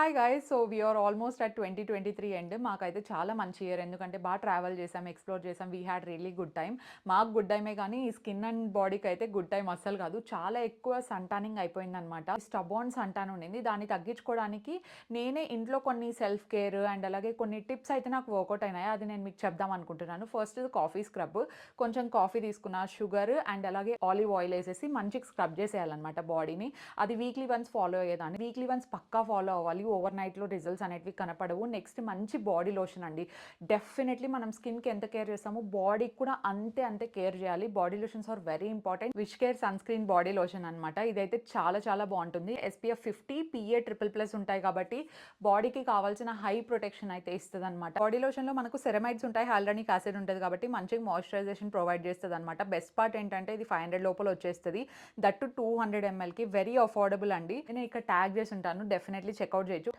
Hi guys. So we are almost at 2023 end. మాకైతే చాలా మంచి ఇయర్. ఎందుకంటే బాగా ట్రావెల్ చేసాం, ఎక్స్‌ప్లోర్ చేసాం. We had really good time. మాకు గుడ్ టైమే కానీ ఈ స్కిన్ అండ్ బాడీకి అయితే గుడ్ టైమ్ అస్సలు కాదు. చాలా ఎక్కువ సన్ టానింగ్ అయిపోయిందనమాట. స్టబాన్ సన్ టాన్ ఉండింది. దాన్ని తగ్గించుకోవడానికి నేనే ఇంట్లో కొన్ని సెల్ఫ్ కేర్ అండ్ అలాగే కొన్ని టిప్స్ అయితే నాకు వర్కౌట్ అయినాయి. అది నేను మీకు చెప్దాం అనుకుంటున్నాను. First coffee scrub. కొంచెం కాఫీ తీసుకున్న, షుగర్ అండ్ అలాగే ఆలివ్ ఆయిల్ వేసేసి మంచిగా స్క్రబ్ చేసేయాలన్నమాట బాడీని. అది వీక్లీ వన్స్ ఫాలో అయ్యేదాన్ని. వీక్లీ వన్స్ పక్కా ఫాలో అవ్వాలి. ఓవర్ నైట్‌లో రిజల్ట్స్ అనేటివి కనపడవు. నెక్స్ట్ మంచి బాడీ లోషన్ అండి. డెఫినెట్‌లీ మనం స్కిన్‌కి ఎంత కేర్ చేస్తామో బాడీకి కూడా అంతే కేర్ చేయాలి. Body lotions are very important. WishCare sunscreen body lotion అనమాట. ఇదైతే చాలా బాగుంటుంది. SPF 50 PA++ ఉంటాయి కాబట్టి బాడీకి కావాల్సిన హై ప్రొటెక్షన్ అయితే ఇస్తదనమాట. బాడీ లోషన్‌లో మనకు సెరమైడ్స్ ఉంటాయి, హైయాలురానిక్ యాసిడ్ ఉంటది కాబట్టి మంచిగా మాయిశ్చరైజేషన్ ప్రొవైడ్ చేస్తదనమాట. బెస్ట్ పార్ట్ ఏంటంటే ఇది 500 లోపల వచ్చేస్తది. దట్ టు 200 mlకి వెరీ అఫోర్డబుల్ అండి. నేను ఇక్కడ ట్యాగ్ చేసి ఉంటాను. డెఫినెట్‌లీ చెక్‌ఔట్ చేయొచ్చు.